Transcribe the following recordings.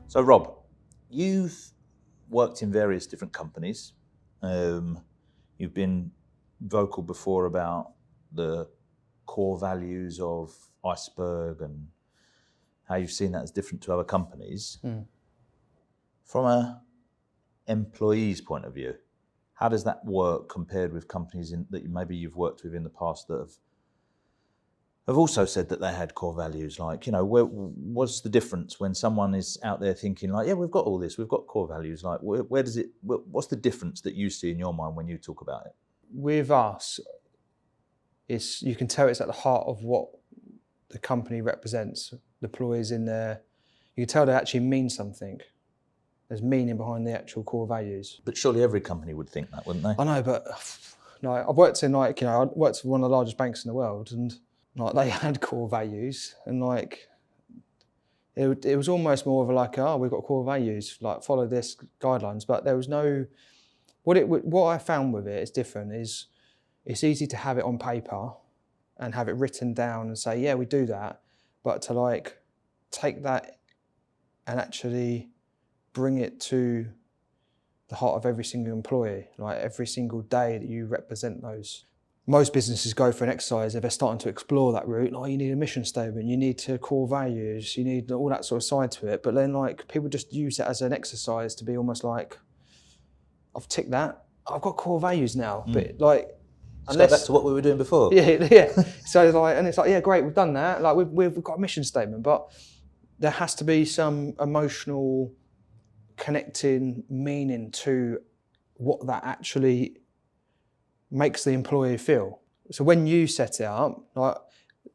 So Rob, you've worked in various different companies. You've been vocal before about the core values of Iceberg and how you've seen that as different to other companies. From an employee's point of view, how does that work compared with companies that maybe you've worked with in the past that have also said that they had core values? Like, what's the difference when someone is out there thinking like, yeah, we've got all this, we've got core values. Like, what's the difference that you see in your mind when you talk about it? With us, you can tell it's at the heart of what the company represents. The employees in there, you can tell they actually mean something. There's meaning behind the actual core values. But surely every company would think that, wouldn't they? I know, but I've worked in I worked for one of the largest banks in the world, and they had core values, and it was almost more of we've got core values, follow this guidelines, but there was no. What I found with it is different. Is it's easy to have it on paper, and have it written down and say, yeah, we do that, but to take that and actually bring it to the heart of every single employee, every single day that you represent those. Most businesses go for an exercise if they're starting to explore that route. You need a mission statement, you need core values, you need all that sort of side to it. But then people just use it as an exercise to be almost like, I've ticked that, I've got core values now. But Unless, go back to what we were doing before. Yeah. So and it's yeah, great, we've done that. We've got a mission statement, but there has to be some emotional connecting meaning to what that actually makes the employee feel. So when you set it up,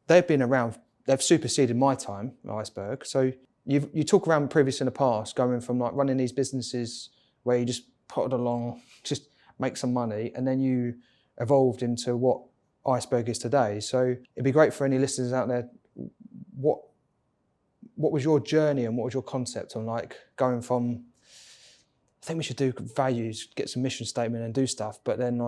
they've been around, they've superseded my time at Iceberg. So you talk around previous in the past, going from running these businesses where you just put it along, just make some money, and then you evolved into what Iceberg is today. So it'd be great for any listeners out there, what was your journey and what was your concept on going from, I think we should do values, get some mission statement and do stuff, but then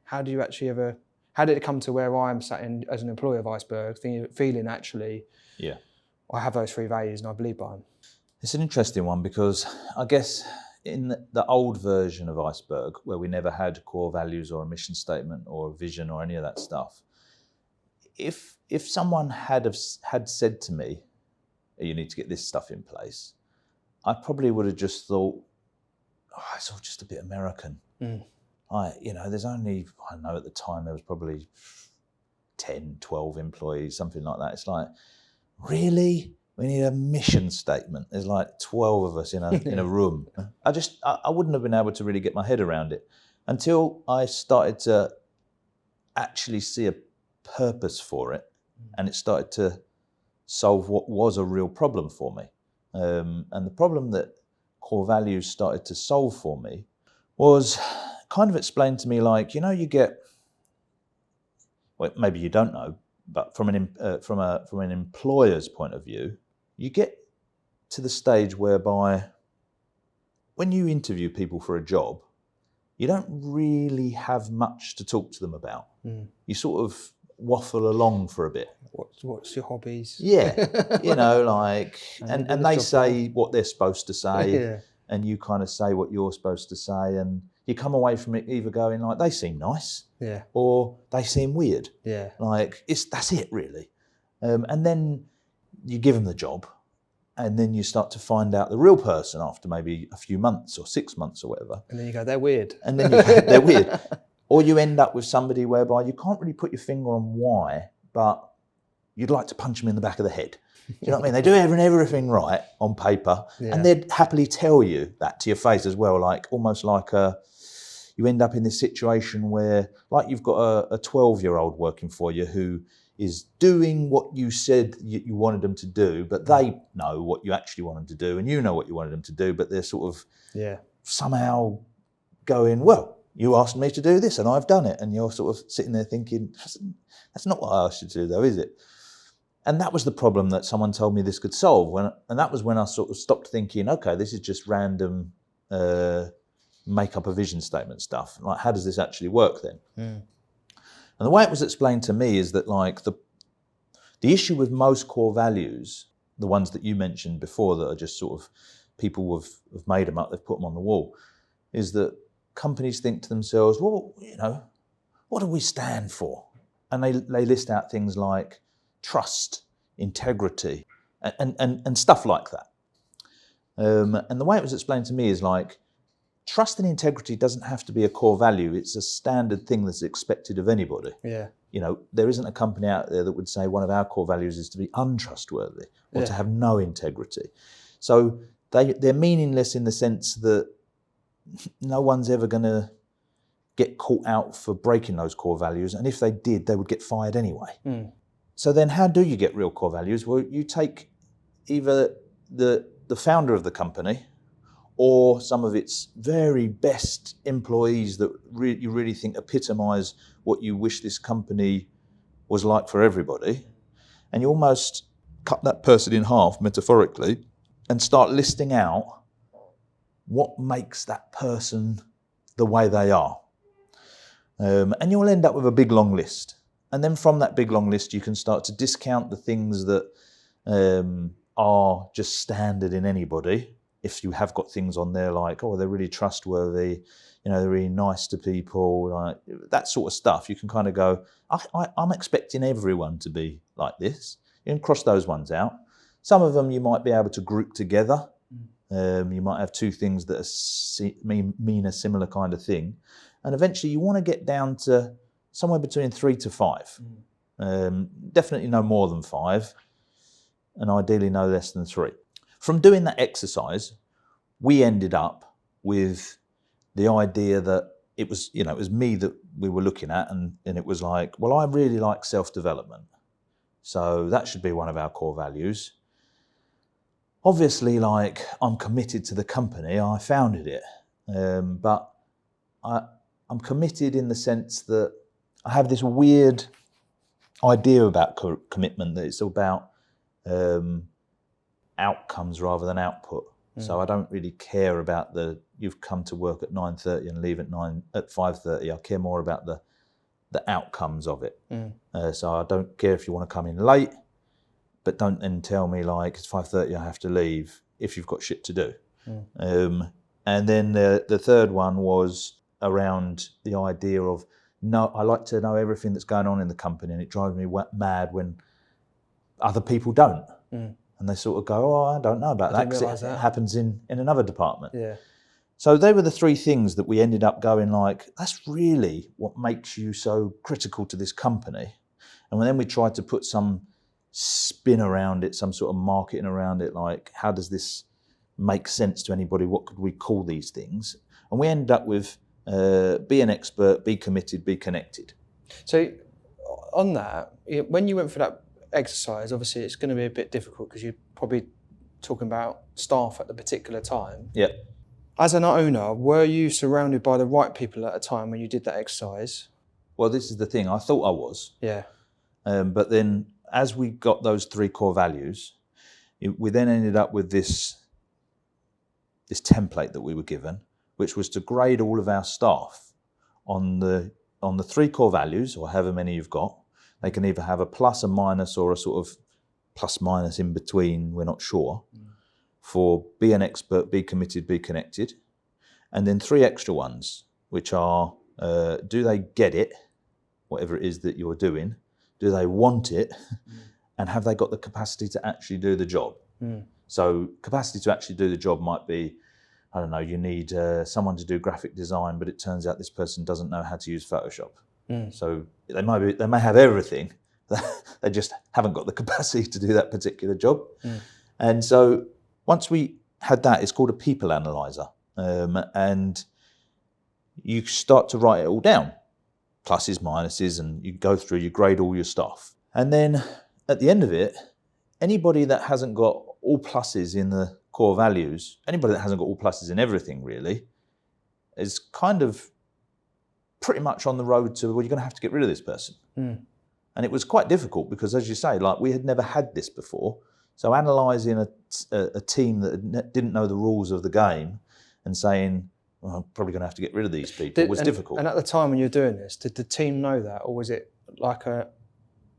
how did it come to where I am sat in as an employee of Iceberg, feeling actually, yeah, I have those 3 values and I believe by them? It's an interesting one because I guess in the old version of Iceberg, where we never had core values or a mission statement or a vision or any of that stuff, if someone had said to me, you need to get this stuff in place, I probably would have just thought, it's all just a bit American. There's only, I don't know, at the time there was probably 10, 12 employees, something like that. It's like, really? We need a mission statement. There's 12 of us in a room. I wouldn't have been able to really get my head around it until I started to actually see a purpose for it, and it started to solve what was a real problem for me. And the problem that core values started to solve for me was kind of explained to me you get, well, maybe you don't know, but from an employer's point of view, you get to the stage whereby when you interview people for a job, you don't really have much to talk to them about. You sort of waffle along for a bit. What's your hobbies? Yeah, and they say what they're supposed to say, yeah. And you kind of say what you're supposed to say, and you come away from it either going they seem nice, yeah, or they seem weird, yeah. That's it really, and then you give them the job, and then you start to find out the real person after maybe a few months or 6 months or whatever, and then you go, they're weird, and then you go, they're weird, or you end up with somebody whereby you can't really put your finger on why, but you'd like to punch them in the back of the head. Do you know what I mean? They do everything right on paper, yeah. And they'd happily tell you that to your face as well, almost you end up in this situation where you've got a 12-year-old working for you who is doing what you said you wanted them to do, but they know what you actually want them to do, and you know what you wanted them to do, but they're sort of somehow going, well, you asked me to do this and I've done it, and you're sort of sitting there thinking, that's not what I asked you to do though, is it? And that was the problem that someone told me this could solve. And that was when I sort of stopped thinking, okay, this is just random make up a vision statement stuff. How does this actually work then? And the way it was explained to me is that the issue with most core values, the ones that you mentioned before that are just sort of people have made them up, they've put them on the wall, is that companies think to themselves, well, what do we stand for? And they list out things like trust, integrity, and stuff like that. And the way it was explained to me is like, trust and integrity doesn't have to be a core value. It's a standard thing that's expected of anybody. Yeah. There isn't a company out there that would say one of our core values is to be untrustworthy or to have no integrity. So they're meaningless in the sense that no one's ever going to get caught out for breaking those core values. And if they did, they would get fired anyway. So then how do you get real core values? Well, you take either the founder of the company or some of its very best employees that you really think epitomise what you wish this company was like for everybody, and you almost cut that person in half, metaphorically, and start listing out what makes that person the way they are. And you'll end up with a big long list. And then from that big long list, you can start to discount the things that are just standard in anybody. If you have got things on there like, oh, they're really trustworthy, they're really nice to people, like that sort of stuff, you can kind of go, I'm expecting everyone to be like this. You can cross those ones out. Some of them you might be able to group together. You might have two things that mean a similar kind of thing. And eventually you want to get down to somewhere between 3 to 5. Definitely no more than 5, and ideally no less than 3. From doing that exercise, we ended up with the idea that it was me that we were looking at, and it was like, well, I really like self-development, so that should be one of our core values. Obviously, like, I'm committed to the company, I founded it, but I'm committed in the sense that I have this weird idea about commitment, that it's about outcomes rather than output. So I don't really care about you've come to work at 9:30 and leave at 5:30. I care more about the outcomes of it. So I don't care if you want to come in late, but don't then tell me like it's 5:30 I have to leave if you've got shit to do. And then the third one was around the idea of, I like to know everything that's going on in the company, and it drives me mad when other people don't. And they sort of go, oh, I don't know about that because it happens in another department. Yeah. So they were the 3 things that we ended up going like, that's really what makes you so critical to this company. And then we tried to put some spin around it, some sort of marketing around it, like how does this make sense to anybody? What could we call these things? And we ended up with be an expert, be committed, be connected. So on that, when you went for that exercise, obviously it's going to be a bit difficult because you're probably talking about staff at the particular time. Yeah. As an owner, were you surrounded by the right people at a time when you did that exercise? Well, this is the thing. I thought I was. Yeah. But then as we got those 3 core values, we then ended up with this template that we were given, which was to grade all of our staff on the 3 core values, or however many you've got. They can either have a plus, a minus, or a sort of plus minus in between, we're not sure, for be an expert, be committed, be connected. And then 3 extra ones, which are, do they get it, whatever it is that you're doing? Do they want it? And have they got the capacity to actually do the job? So capacity to actually do the job might be, I don't know, you need someone to do graphic design, but it turns out this person doesn't know how to use Photoshop. So they may have everything, they just haven't got the capacity to do that particular job. And so once we had that, it's called a people analyzer, and you start to write it all down, pluses, minuses, and you go through, you grade all your stuff. And then at the end of it, anybody that hasn't got all pluses in the core values, anybody that hasn't got all pluses in everything really, is kind of pretty much on the road to, well, you're going to have to get rid of this person. And it was quite difficult because, as you say, like, we had never had this before. So analysing a team that didn't know the rules of the game and saying, well, I'm probably going to have to get rid of these people was difficult. And at the time when you were doing this, did the team know that? Or was it like an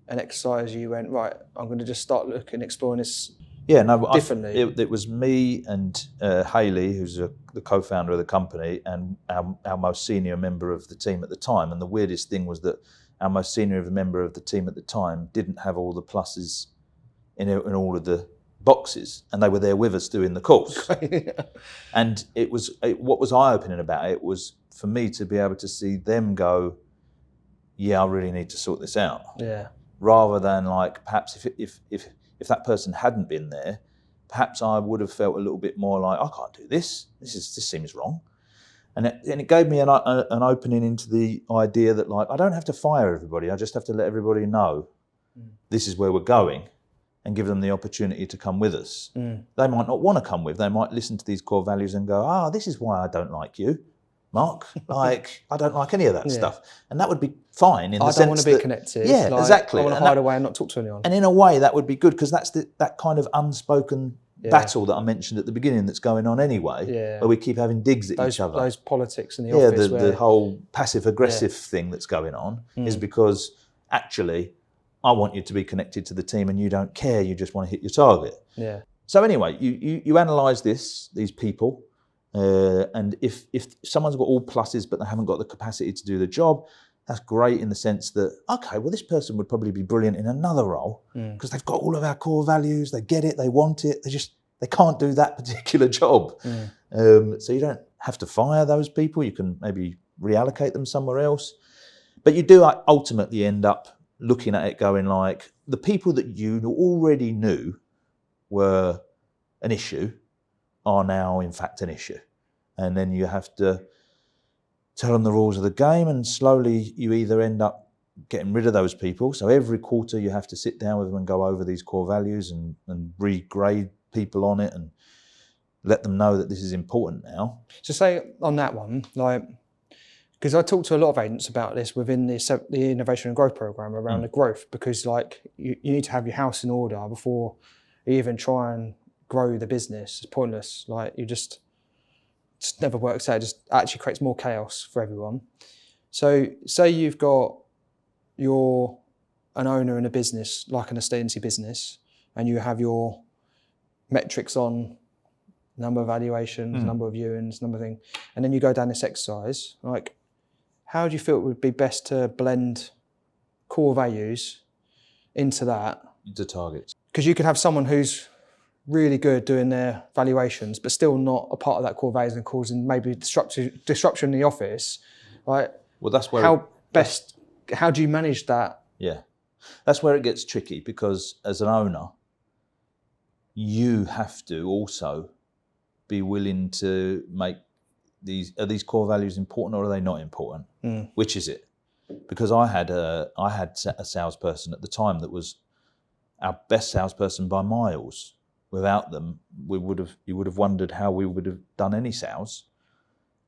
exercise you went, right, I'm going to just start exploring this Yeah, no, differently. It was me and Hayley, who's the co-founder of the company, and our most senior member of the team at the time. And the weirdest thing was that our most senior member of the team at the time didn't have all the pluses in all of the boxes, and they were there with us doing the course. And what was eye-opening about it was for me to be able to see them go, yeah, I really need to sort this out. Yeah. Rather than like perhaps if that person hadn't been there, perhaps I would have felt a little bit more like, I can't do this. This seems wrong. And it gave me an opening into the idea that like I don't have to fire everybody. I just have to let everybody know this is where we're going, and give them the opportunity to come with us. They might not want to come with. They might listen to these core values and go, this is why I don't like you, Mark. Like I don't like any of that stuff, and that would be fine. I don't want to be connected. Yeah, like, exactly. I want to hide away and not talk to anyone. And in a way, that would be good because that's that kind of unspoken battle that I mentioned at the beginning that's going on anyway, where we keep having digs at each other. Those politics in the office. The whole passive-aggressive thing that's going on is because actually I want you to be connected to the team and you don't care, you just want to hit your target. Yeah. So anyway, you analyse these people, and if someone's got all pluses but they haven't got the capacity to do the job, that's great in the sense that, okay, well, this person would probably be brilliant in another role because they've got all of our core values, they get it, they want it, they can't do that particular job. So you don't have to fire those people, you can maybe reallocate them somewhere else. But you do ultimately end up looking at it going like, the people that you already knew were an issue are now in fact an issue. And then you have to tell them the rules of the game, and slowly you either end up getting rid of those people. So every quarter you have to sit down with them and go over these core values and regrade people on it and let them know that this is important now. So say on that one, like, because I talk to a lot of agents about this within the innovation and growth program around the growth, because like you need to have your house in order before you even try and grow the business. It's pointless. Like you just never works out. It just actually creates more chaos for everyone. So say you've got an owner in a business, like an estate agency business, and you have your metrics on number of valuations, number of viewings, number of things, and then you go down this exercise, like, how do you feel it would be best to blend core values into that? Into targets. Because you could have someone who's really good doing their valuations, but still not a part of that core values and causing maybe disruption in the office. Right? Well, that's where how do you manage that? Yeah, that's where it gets tricky, because as an owner, you have to also be willing to make are these core values important or are they not important? Which is it? Because I had a salesperson at the time that was our best salesperson by miles. Without them, you would have wondered how we would have done any sales,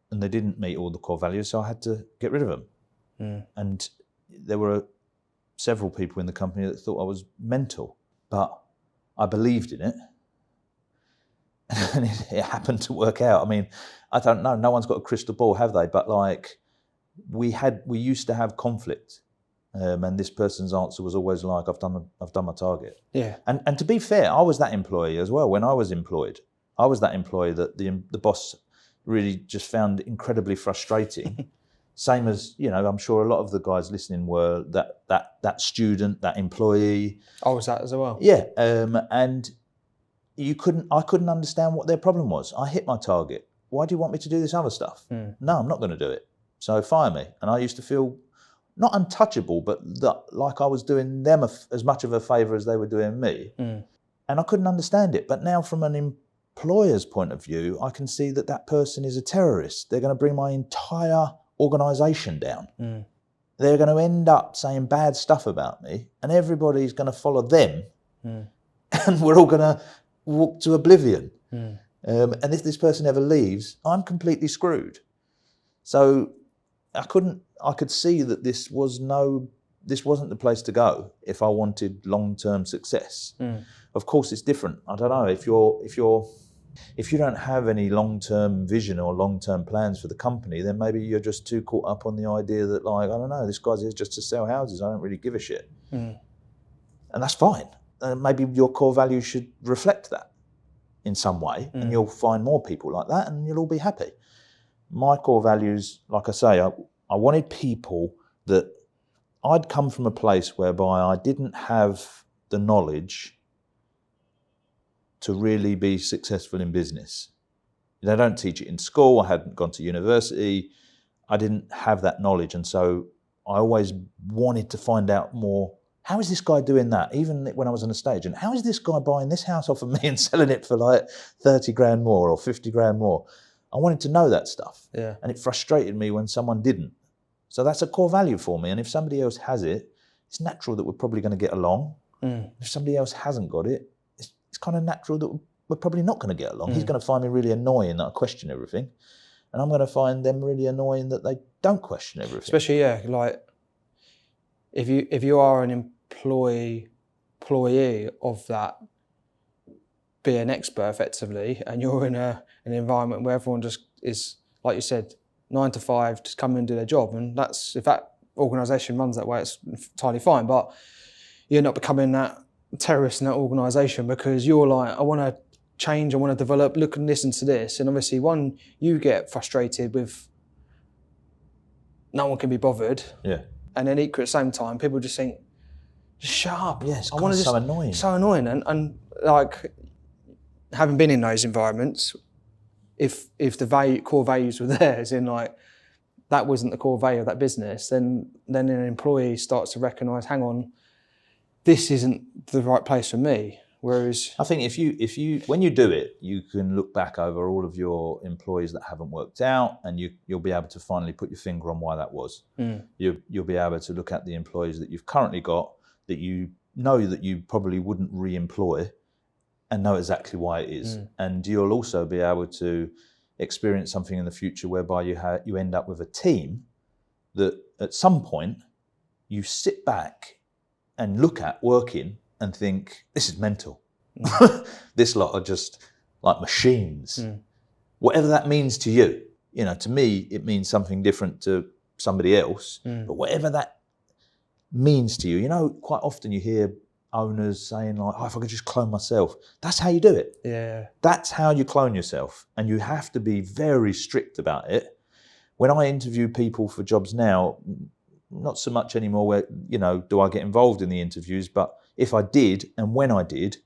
and they didn't meet all the core values, so I had to get rid of them. And there were several people in the company that thought I was mental, but I believed in it. And it happened to work out. I mean, I don't know. No one's got a crystal ball, have they? But like, we used to have conflict, and this person's answer was always like, "I've done my target." Yeah. And to be fair, I was that employee as well. When I was employed, I was that employee that the boss really just found incredibly frustrating. Same as, I'm sure a lot of the guys listening were that student, that employee. I was that as well. Yeah, and I couldn't understand what their problem was. I hit my target. Why do you want me to do this other stuff? No, I'm not going to do it. So fire me. And I used to feel not untouchable, but like I was doing them as much of a favour as they were doing me. And I couldn't understand it. But now from an employer's point of view, I can see that person is a terrorist. They're going to bring my entire organisation down. They're going to end up saying bad stuff about me, and everybody's going to follow them. And we're all going to walk to oblivion. And if this person ever leaves, I'm completely screwed. So I could see that this wasn't the place to go if I wanted long-term success. Of course, it's different. I don't know, if you don't have any long-term vision or long-term plans for the company, then maybe you're just too caught up on the idea that, like, I don't know, this guy's here just to sell houses. I don't really give a shit. And that's fine. maybe your core values should reflect that in some way, and you'll find more people like that, and you'll all be happy. My core values, like I say, I wanted people that I'd come from a place whereby I didn't have the knowledge to really be successful in business. They don't teach it in school. I hadn't gone to university. I didn't have that knowledge. And so I always wanted to find out more. How is this guy doing that? Even when I was on a stage. And how is this guy buying this house off of me and selling it for like 30 grand more or 50 grand more? I wanted to know that stuff. Yeah. And it frustrated me when someone didn't. So that's a core value for me. And if somebody else has it, it's natural that we're probably going to get along. If somebody else hasn't got it, it's kind of natural that we're probably not going to get along. He's going to find me really annoying that I question everything. And I'm going to find them really annoying that they don't question everything. Especially, like if you are an employee of that, be an expert effectively, and you're in an environment where everyone just is, like you said, 9 to 5, just come in and do their job. And that's, if that organisation runs that way, it's entirely fine. But you're not becoming that terrorist in that organisation because you're like, I want to change, I want to develop, look and listen to this. And obviously, one, you get frustrated with no one can be bothered. Yeah. And then equally at the same time, people just think, just shut up. Yeah, it's so annoying. So annoying. And like, having been in those environments, if the core values were there, as in like, that wasn't the core value of that business, then an employee starts to recognise, hang on, this isn't the right place for me. Whereas I think if you when you do it, you can look back over all of your employees that haven't worked out, and you'll be able to finally put your finger on why that was. You'll be able to look at the employees that you've currently got that you know that you probably wouldn't re-employ, and know exactly why it is. And you'll also be able to experience something in the future whereby you end up with a team that at some point you sit back and look at working and think, this is mental. This lot are just like machines. Whatever that means to you, to me, it means something different to somebody else. But whatever that means to you, quite often you hear owners saying like, oh, if I could just clone myself. That's how you do it. Yeah. That's how you clone yourself. And you have to be very strict about it. When I interview people for jobs now, not so much anymore where, do I get involved in the interviews, but if I did, and when I did,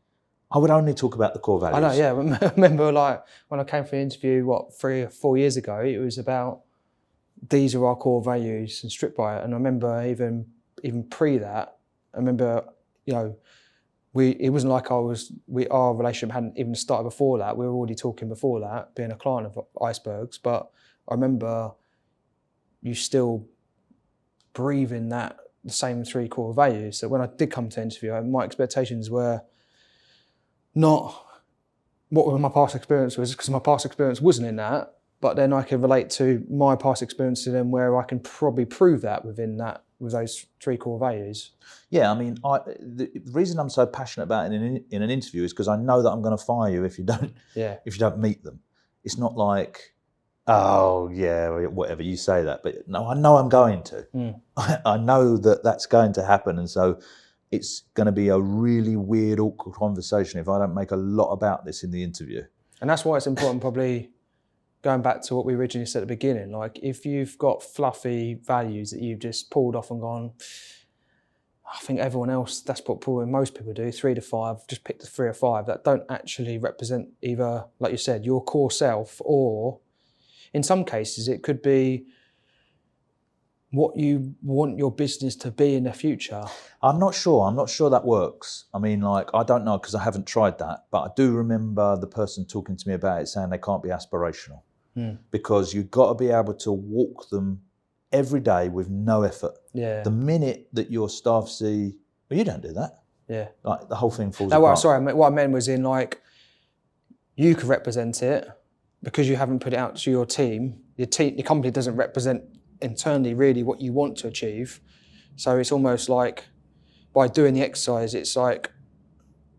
I would only talk about the core values. I know, yeah. I remember like when I came for the interview, 3 or 4 years ago, it was about, these are our core values and strict by it. And I remember even pre that, I remember, it wasn't like our relationship hadn't even started before that. We were already talking before that, being a client of Iceberg's. But I remember you still breathing the same 3 core values. So when I did come to interview, my expectations were not what my past experience was, because my past experience wasn't in that. But then I can relate to my past experience to them where I can probably prove that with those 3 core values. Yeah, I mean, the reason I'm so passionate about it in an interview is because I know that I'm going to fire you if you don't meet them. It's not like, oh yeah, whatever, you say that, but no, I know I'm going to. I know that that's going to happen, and so it's going to be a really weird, awkward conversation if I don't make a lot about this in the interview. And that's why it's important, probably going back to what we originally said at the beginning, like if you've got fluffy values that you've just pulled off and gone, I think everyone else, that's what probably most people do, 3 to 5, just pick the 3 or 5 that don't actually represent either, like you said, your core self, or in some cases it could be what you want your business to be in the future. I'm not sure that works. I mean, like, I don't know because I haven't tried that, but I do remember the person talking to me about it saying they can't be aspirational because you've got to be able to walk them every day with no effort. Yeah. The minute that your staff see, well, you don't do that. Yeah. Like the whole thing falls apart. apart. Sorry, what I meant was in like, you could represent it because you haven't put it out to your team. Your company doesn't represent internally really what you want to achieve. So it's almost like by doing the exercise, it's like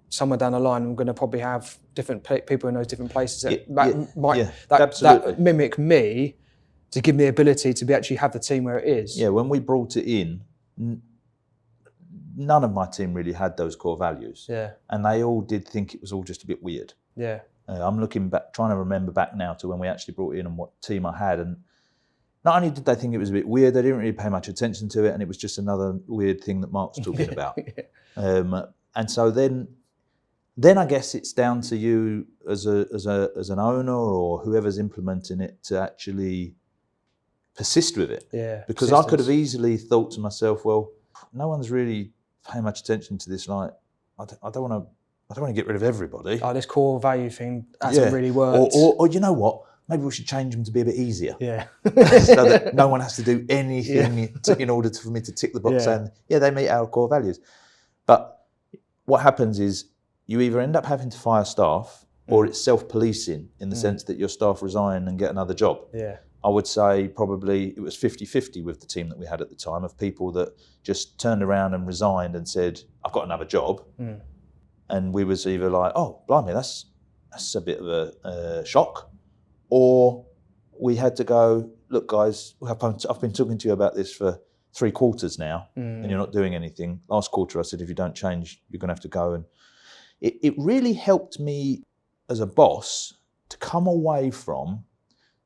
somewhere down the line, I'm going to probably have different people in those different places that mimic me to give me the ability to actually have the team where it is. Yeah, when we brought it in, none of my team really had those core values. Yeah. And they all did think it was all just a bit weird. Yeah. I'm looking back, trying to remember back now to when we actually brought in and what team I had. And not only did they think it was a bit weird, they didn't really pay much attention to it. And it was just another weird thing that Mark's talking about. And so then I guess it's down to you as an owner or whoever's implementing it to actually persist with it. Yeah. Because I could have easily thought to myself, well, no one's really paying much attention to this. Like, I don't want to get rid of everybody. Oh, this core value thing hasn't really worked. Or you know what? Maybe we should change them to be a bit easier. Yeah. So that no one has to do anything in order for me to tick the box saying, they meet our core values. But what happens is you either end up having to fire staff or it's self-policing in the sense that your staff resign and get another job. Yeah. I would say probably it was 50-50 with the team that we had at the time of people that just turned around and resigned and said, I've got another job. And we was either like, oh, blimey, that's a bit of a shock. Or we had to go, look, guys, I've been talking to you about this for 3 quarters now and you're not doing anything. Last quarter, I said, if you don't change, you're going to have to go. And it really helped me as a boss to come away from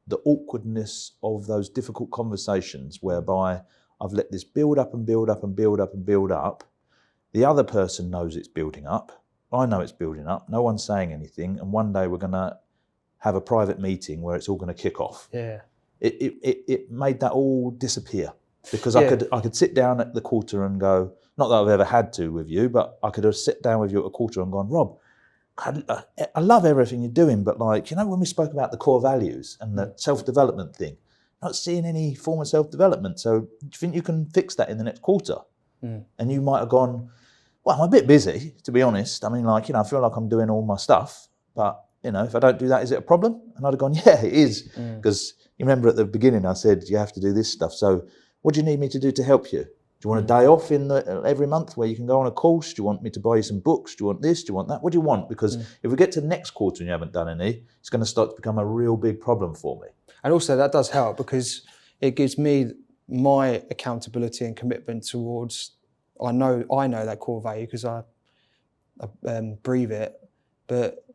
the awkwardness of those difficult conversations whereby I've let this build up and build up and build up and build up. The other person knows it's building up. I know it's building up. No one's saying anything. And one day we're going to have a private meeting where it's all going to kick off. Yeah. It made that all disappear because I could sit down at the quarter and go, not that I've ever had to with you, but I could have sit down with you at a quarter and gone, Rob, I love everything you're doing, but like, you know, when we spoke about the core values and the self-development thing, not seeing any form of self-development. So do you think you can fix that in the next quarter? And you might have gone, well, I'm a bit busy, to be honest. I mean, like, you know, I feel like I'm doing all my stuff, but, you know, if I don't do that, is it a problem? And I'd have gone, yeah, it is. Because you remember at the beginning, I said, you have to do this stuff. So what do you need me to do to help you? Do you want a day off every month where you can go on a course? Do you want me to buy you some books? Do you want this? Do you want that? What do you want? Because if we get to the next quarter and you haven't done any, it's going to start to become a real big problem for me. And also that does help because it gives me my accountability and commitment towards, I know that core value because I breathe it. But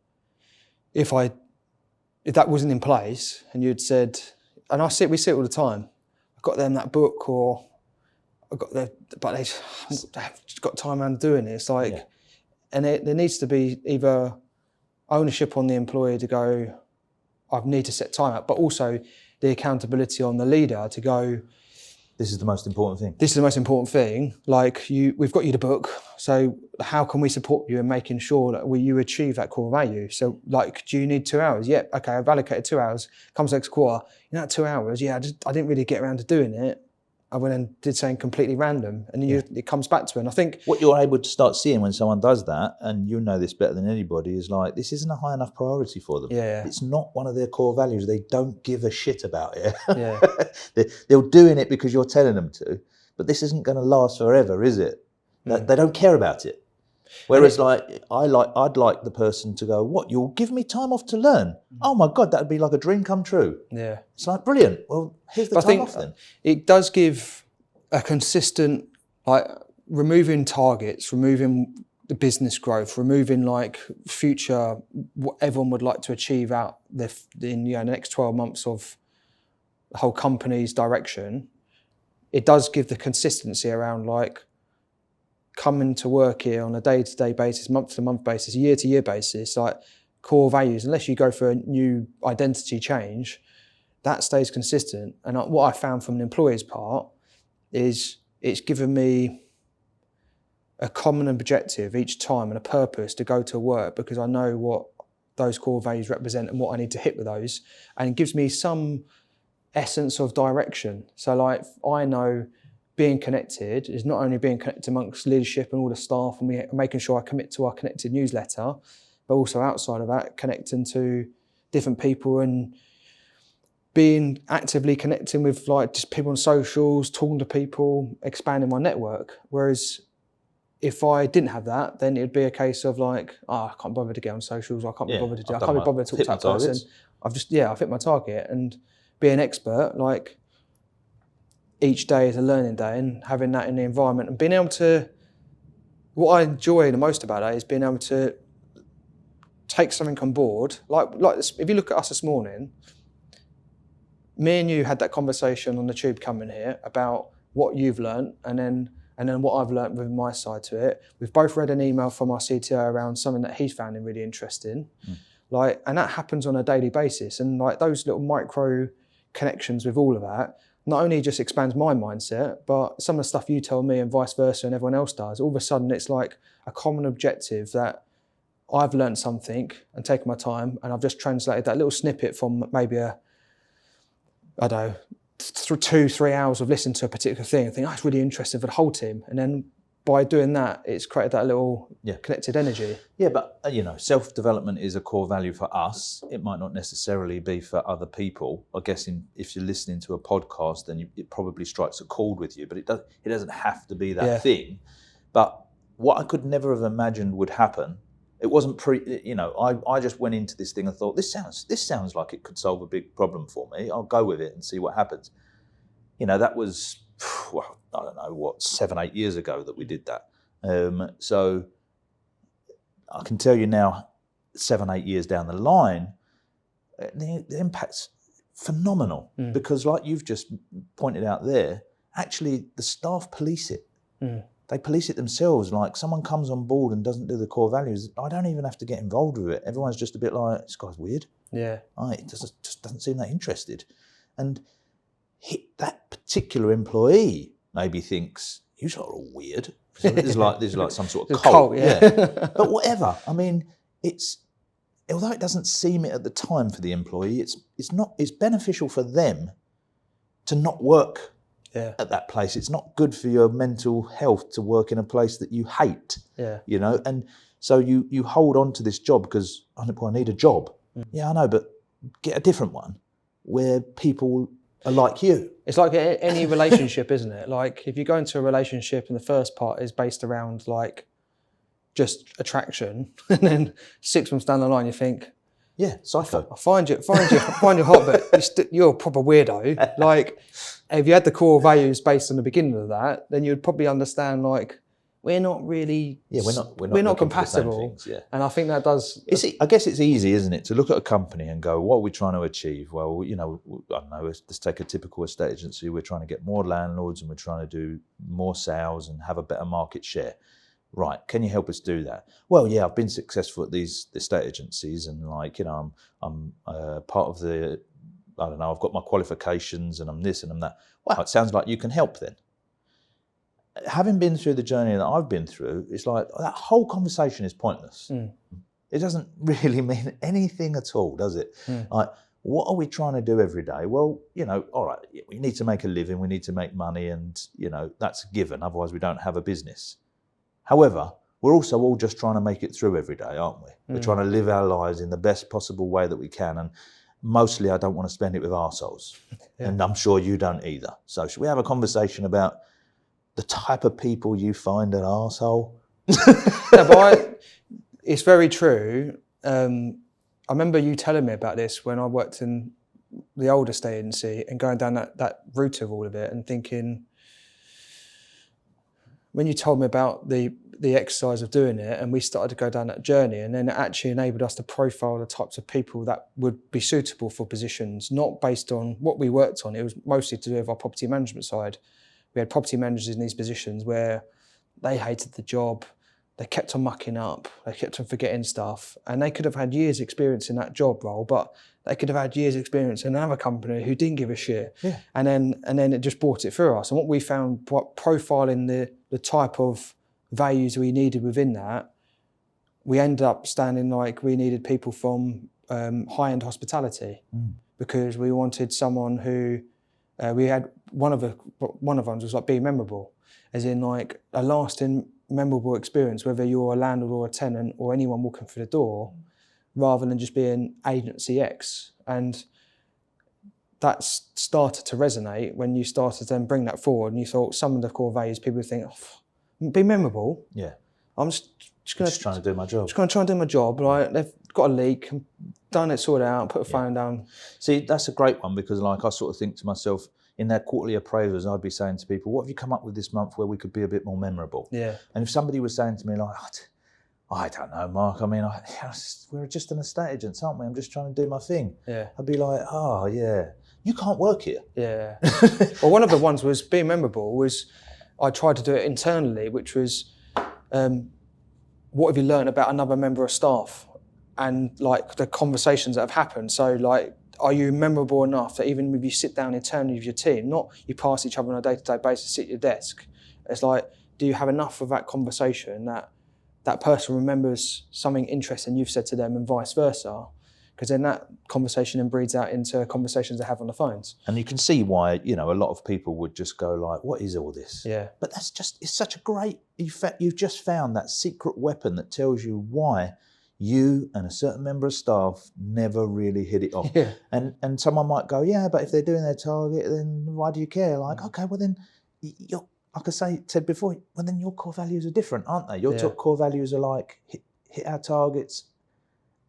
if that wasn't in place and you'd said, and we see it all the time, I got them that book or I got but they've got time around doing it. It's like, and there needs to be either ownership on the employee to go, I need to set time up, but also the accountability on the leader to go, this is the most important thing. This is the most important thing. Like we've got you the book. So how can we support you in making sure that you achieve that core value? So like, do you need 2 hours? Yeah, okay, I've allocated 2 hours. Comes next quarter, that 2 hours, I didn't really get around to doing it. I went and did something completely random and then it comes back to it. And I think what you're able to start seeing when someone does that, and you know this better than anybody, is like, this isn't a high enough priority for them. It's not one of their core values. They don't give a shit about it. They're doing it because you're telling them to, but this isn't going to last forever, is it? They don't care about it. Whereas I'd like the person to go, what, you'll give me time off to learn? Oh my God, that'd be like a dream come true. Yeah. It's like, brilliant. Well, here's the time off then. It does give a consistent, like removing targets, removing the business growth, removing like future, what everyone would like to achieve out in the next 12 months of the whole company's direction. It does give the consistency around like, coming to work here on a day-to-day basis, month-to-month basis, year-to-year basis, like core values, unless you go for a new identity change, that stays consistent. And what I found from an employer's part is it's given me a common objective each time and a purpose to go to work because I know what those core values represent and what I need to hit with those. And it gives me some essence of direction. So like I know being connected is not only being connected amongst leadership and all the staff and making sure I commit to our connected newsletter, but also outside of that, connecting to different people and being actively connecting with like just people on socials, talking to people, expanding my network. Whereas if I didn't have that, then it'd be a case of like, I can't bother to get on socials, I can't be bothered to do, I can't be bothered to talk to that person. I've hit my target and be an expert, like each day is a learning day and having that in the environment and being able to what I enjoy the most about it is being able to take something on board. Like if you look at us this morning, me and you had that conversation on the tube coming here about what you've learned, and then what I've learned with my side to it. We've both read an email from our CTO around something that he's found really interesting. And that happens on a daily basis. And like those little micro connections with all of that, not only just expands my mindset, but some of the stuff you tell me and vice versa and everyone else does, all of a sudden it's like a common objective that I've learned something and taken my time, and I've just translated that little snippet from maybe I don't know, 2-3 hours of listening to a particular thing and think, it's really interesting for the whole team. And then by doing that, it's created that little connected energy. Yeah, but self-development is a core value for us. It might not necessarily be for other people. I guess if you're listening to a podcast, then it probably strikes a chord with you, but it doesn't have to be that thing. But what I could never have imagined would happen, it wasn't I just went into this thing and thought, this sounds like it could solve a big problem for me. I'll go with it and see what happens. That was, I don't know, 7-8 years ago that we did that. So I can tell you now, 7-8 years down the line, the impact's phenomenal because, like you've just pointed out there, actually the staff police it. They police it themselves. Like someone comes on board and doesn't do the core values, I don't even have to get involved with it. Everyone's just a bit like, this guy's weird. Yeah. It just doesn't seem that interested. And that particular employee maybe thinks, you are all weird. So there's like some sort of cult. But whatever. I mean, although it doesn't seem it at the time for the employee, it's beneficial for them to not work at that place. It's not good for your mental health to work in a place that you hate. And so you hold on to this job because I need a job. Yeah, I know, but get a different one where people are like you. It's like any relationship, isn't it? Like if you go into a relationship and the first part is based around like just attraction, and then 6 months down the line you think, psycho. I find you hot, but you're a proper weirdo. Like if you had the core values based on the beginning of that, then you'd probably understand like we're not really we're not compatible. And I think that does. I guess it's easy, isn't it, to look at a company and go, what are we trying to achieve? Well, I don't know, let's take a typical estate agency. We're trying to get more landlords and we're trying to do more sales and have a better market share. Right, can you help us do that? Well, yeah, I've been successful at these estate agencies, and I'm part of the, I don't know, I've got my qualifications and I'm this and I'm that. Wow, it sounds like you can help then. Having been through the journey that I've been through, it's like that whole conversation is pointless. It doesn't really mean anything at all, does it? Like, what are we trying to do every day? Well, all right, we need to make a living, we need to make money, and that's a given. Otherwise, we don't have a business. However, we're also all just trying to make it through every day, aren't we? We're trying to live our lives in the best possible way that we can. And mostly I don't want to spend it with arseholes. And I'm sure you don't either. So should we have a conversation about the type of people you find an arsehole? It's very true. I remember you telling me about this when I worked in the old estate agency and going down that route of all of it and thinking, when you told me about the exercise of doing it and we started to go down that journey, and then it actually enabled us to profile the types of people that would be suitable for positions, not based on what we worked on. It was mostly to do with our property management side. We had property managers in these positions where they hated the job, they kept on mucking up, they kept on forgetting stuff, and they could have had years experience in that job role, but they could have had years experience in another company who didn't give a shit. And then it just brought it through us. And what we found, profiling the type of values we needed within that, we ended up standing like we needed people from high-end hospitality because we wanted someone who, we had one of them was like being memorable, as in like a lasting memorable experience, whether you're a landlord or a tenant or anyone walking through the door, rather than just being agency X. And that started to resonate when you started to then bring that forward and you thought some of the core values people would think, be memorable. I'm just trying to do my job. Just going to try and do my job. Right? They've got a leak, done it, sorted it out, put a phone down. See, that's a great one because like I sort of think to myself, in their quarterly appraisals, I'd be saying to people, what have you come up with this month where we could be a bit more memorable? Yeah. And if somebody was saying to me like, I don't know, Mark, I mean, we're just an estate agents, aren't we? I'm just trying to do my thing. Yeah. I'd be like, oh yeah, you can't work here. Yeah. Well, one of the ones was being memorable was I tried to do it internally, which was, what have you learned about another member of staff and like the conversations that have happened? So like, are you memorable enough that even if you sit down internally with your team, not you pass each other on a day-to-day basis, sit at your desk, it's like, do you have enough of that conversation that that person remembers something interesting you've said to them and vice versa? Because then that conversation then breeds out into conversations they have on the phones. And you can see why, you know, a lot of people would just go like, what is all this? Yeah. But that's just, it's such a great, you've just found that secret weapon that tells you why you and a certain member of staff never really hit it off. Yeah. And someone might go, yeah, but if they're doing their target, then why do you care? Like, okay, well then, you're, like I said before, well then your core values are different, aren't they? Your top core values are like, hit our targets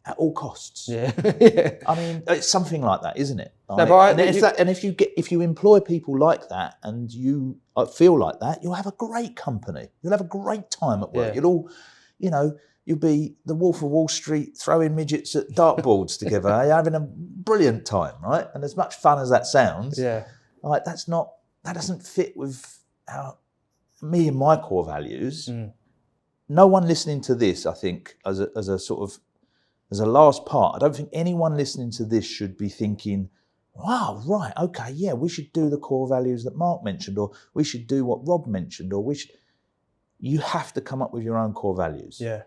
at all costs. Yeah. Yeah. I mean, it's something like that, isn't it? No, but if you employ people like that and you feel like that, you'll have a great company. You'll have a great time at work. Yeah. You'll all, you know, you'll be the Wolf of Wall Street throwing midgets at dartboards together, having a brilliant time, right? And as much fun as that sounds, like that doesn't fit with me and my core values. No one listening to this, I think, as a last part, I don't think anyone listening to this should be thinking, wow, right, okay, yeah, we should do the core values that Mark mentioned, or we should do what Rob mentioned, or you have to come up with your own core values. Yeah.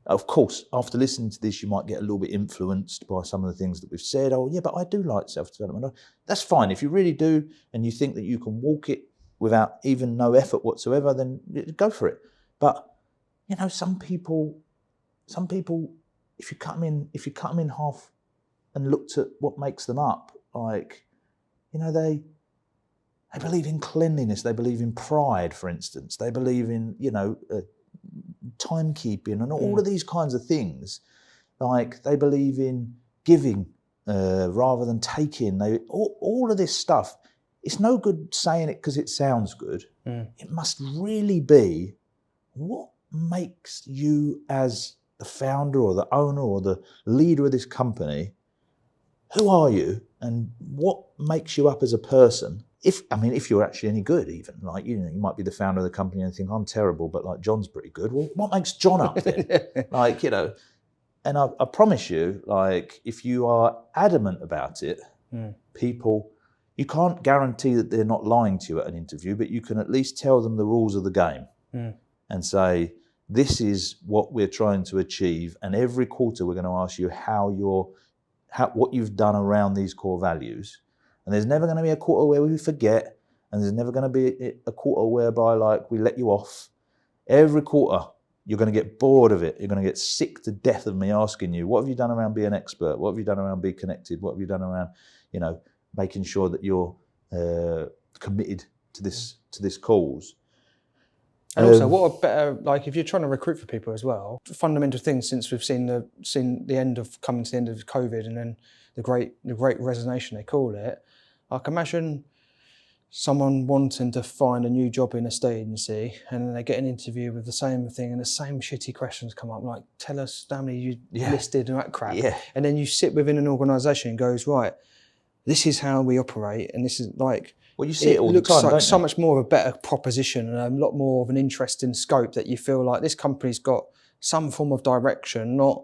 Of course, after listening to this, you might get a little bit influenced by some of the things that we've said. Oh, yeah, but I do like self-development. That's fine. If you really do, and you think that you can walk it without even no effort whatsoever, then go for it. But, you know, some people, if you cut them in half and looked at what makes them up, like, you know, they believe in cleanliness, they believe in pride, for instance, they believe in, you know, timekeeping and all of these kinds of things. Like, they believe in giving rather than taking. All of this stuff, it's no good saying it because it sounds good. It must really be what makes you as the founder or the owner or the leader of this company. Who are you and what makes you up as a person? If you're actually any good, even, like, you know, you might be the founder of the company and think, I'm terrible, but like John's pretty good. Well, what makes John up then? Like, you know, and I promise you, like, if you are adamant about it, people, you can't guarantee that they're not lying to you at an interview, but you can at least tell them the rules of the game and say, this is what we're trying to achieve. And every quarter we're going to ask you what you've done around these core values. And there's never going to be a quarter where we forget, and there's never going to be a quarter whereby, like, we let you off. Every quarter, you're going to get bored of it. You're going to get sick to death of me asking you, what have you done around being an expert? What have you done around being connected? What have you done around, you know, making sure that you're committed to this cause? And also, what a better, like, if you're trying to recruit for people as well, fundamental things since we've seen the end of COVID and then the great resignation, they call it. Like, imagine someone wanting to find a new job in a state agency and then they get an interview with the same thing and the same shitty questions come up, like, tell us how many you listed and that crap. Yeah. And then you sit within an organisation and goes, right, this is how we operate, and this is like... Well, you see it all the time, looks like don't so you? much more of a better proposition and a lot more of an interesting scope that you feel like this company's got some form of direction, not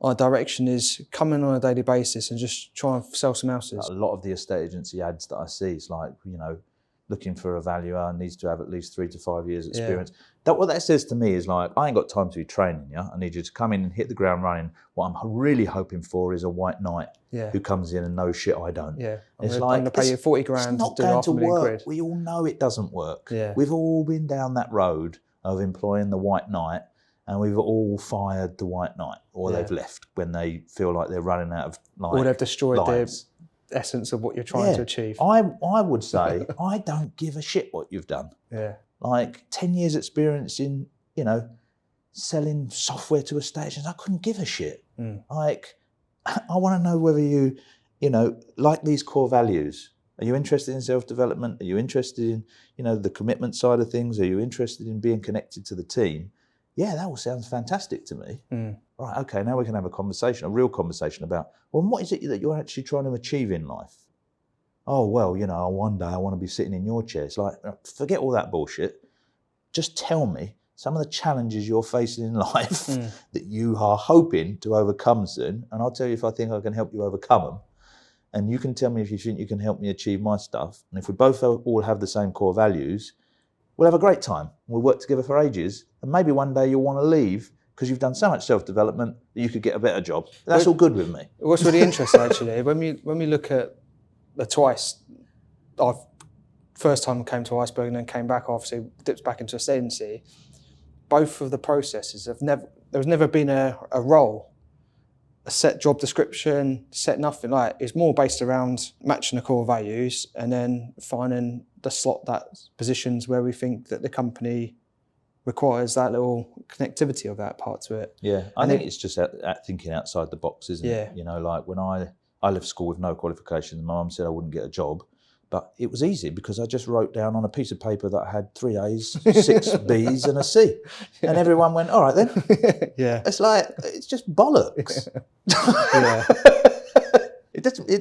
our direction is coming on a daily basis and just try and sell some houses. A lot of the estate agency ads that I see, it's like, you know, looking for a valuer needs to have at least 3 to 5 years experience. What that says to me is, like, I ain't got time to be training you. I need you to come in and hit the ground running. What I'm really hoping for is a white knight who comes in and knows shit I don't. Yeah, I'm going to pay you 40 grand to do $500,000 quid. We all know it doesn't work. Yeah. We've all been down that road of employing the white knight, and we've all fired the white knight, or they've left when they feel like they're running out of, like, or they've destroyed lives. The essence of what you're trying to achieve. I would say I don't give a shit what you've done. Yeah. Like 10 years experience in, you know, selling software to estate agents, I couldn't give a shit. Like, I want to know whether you know, like these core values. Are you interested in self-development? Are you interested in, the commitment side of things? Are you interested in being connected to the team? Yeah, that all sounds fantastic to me. Right, okay, now we can have a real conversation about, well, what is it that you're actually trying to achieve in life? Oh, well, one day I want to be sitting in your chair. It's like, forget all that bullshit. Just tell me some of the challenges you're facing in life that you are hoping to overcome soon, and I'll tell you if I think I can help you overcome them. And you can tell me if you think you can help me achieve my stuff. And if we both all have the same core values, we'll have a great time. We'll work together for ages. And maybe one day you'll want to leave because you've done so much self-development that you could get a better job. That's all good with me. What's really interesting, actually, when we look at the twice, first time I came to Iceberg and then came back, obviously dipped back into a agency, both of the processes there's never been a role, a set job description, set nothing. Like, it's more based around matching the core values and then finding the slot that positions where we think that the company requires that little connectivity of that part to it. Yeah, I think it's just at thinking outside the box, isn't it? Like when I left school with no qualifications, my mum said I wouldn't get a job. But it was easy because I just wrote down on a piece of paper that I had 3 A's, 6 B's and a C. And everyone went, all right then. Yeah. It's just bollocks.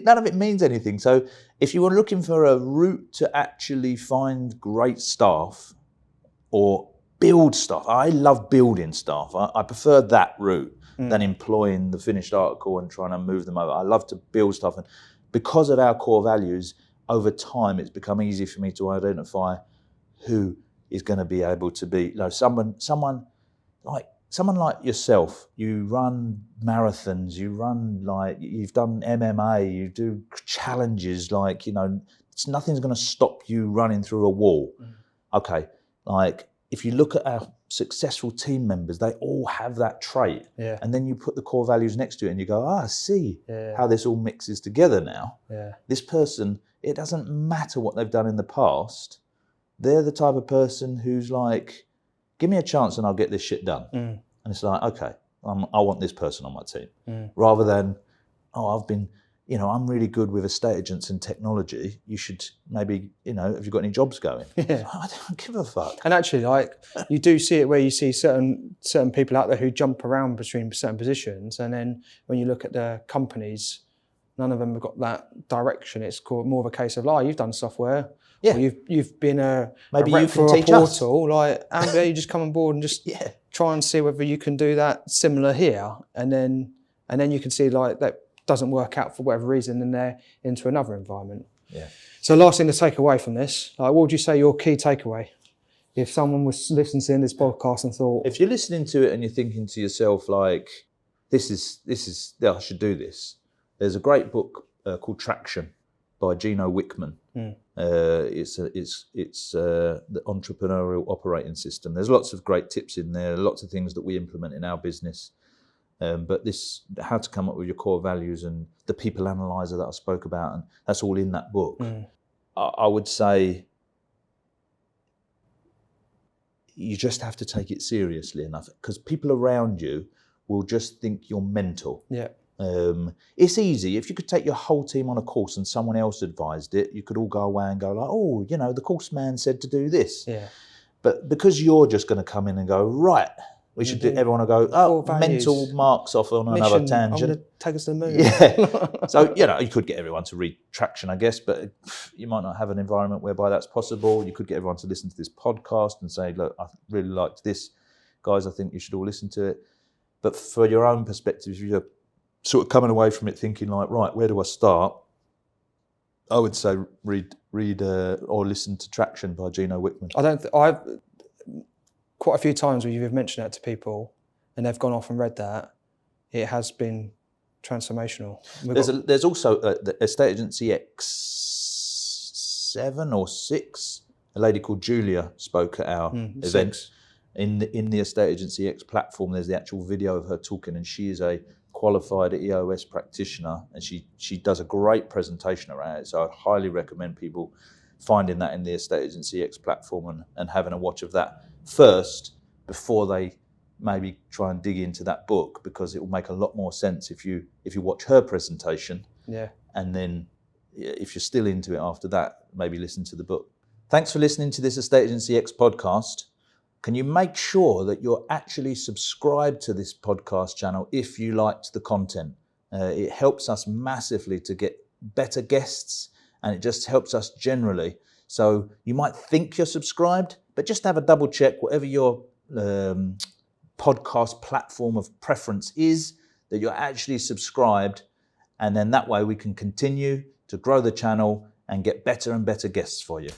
None of it means anything. So if you were looking for a route to actually find great staff or build staff, I love building staff. I prefer that route than employing the finished article and trying to move them over. I love to build stuff. And because of our core values, over time, it's become easy for me to identify who is going to be able to be, someone like yourself. You run marathons, you've done MMA, you do challenges, nothing's going to stop you running through a wall. Okay, if you look at our successful team members, they all have that trait. Yeah. And then you put the core values next to it and you go, I see how this all mixes together now. Yeah. This person, it doesn't matter what they've done in the past. They're the type of person who's like, give me a chance and I'll get this shit done. And it's like, okay, I want this person on my team. Rather than, I'm really good with estate agents and technology. You should maybe, have you got any jobs going? Yeah. I don't give a fuck. And actually, you do see it where you see certain people out there who jump around between certain positions, and then when you look at the companies, none of them have got that direction. It's more of a case of, you've done software. Yeah. Or you've been maybe a rep you for can a teach us. portal. Amber, you just come on board and just try and see whether you can do that similar here, and then you can see that doesn't work out for whatever reason, and they're into another environment. Yeah. So last thing to take away from this, what would you say your key takeaway? If someone was listening to this podcast and thought, if you're listening to it and you're thinking to yourself this is I should do this. There's a great book called Traction by Gino Wickman. It's the entrepreneurial operating system. There's lots of great tips in there, lots of things that we implement in our business. But this, how to come up with your core values and the people analyzer that I spoke about, and that's all in that book. I would say you just have to take it seriously enough, because people around you will just think you're mental. Yeah. It's easy. If you could take your whole team on a course and someone else advised it, you could all go away and go the course man said to do this. Yeah. But because you're just going to come in and go, right, we should do, everyone will go, mental marks off on another tangent. I'm going to take us to the moon. Yeah. So, you could get everyone to read Traction, I guess, but you might not have an environment whereby that's possible. You could get everyone to listen to this podcast and say, look, I really liked this. Guys, I think you should all listen to it. But for your own perspective, if you're sort of coming away from it thinking right, where do I start? I would say read or listen to Traction by Gino Wickman. I've quite a few times where you've mentioned that to people and they've gone off and read that, it has been transformational. There's also the Estate Agency X7 or 6. A lady called Julia spoke at our event. 6. In the Estate Agency X platform, there's the actual video of her talking, and she is a qualified EOS practitioner, and she does a great presentation around it. So I highly recommend people finding that in the Estate Agency X platform and having a watch of that first before they maybe try and dig into that book, because it will make a lot more sense if you watch her presentation. Yeah. And then if you're still into it after that, maybe listen to the book. Thanks for listening to this Estate Agency X podcast. Can you make sure that you're actually subscribed to this podcast channel if you liked the content? It helps us massively to get better guests, and it just helps us generally. So you might think you're subscribed, but just have a double check, whatever your podcast platform of preference is, that you're actually subscribed. And then that way we can continue to grow the channel and get better and better guests for you.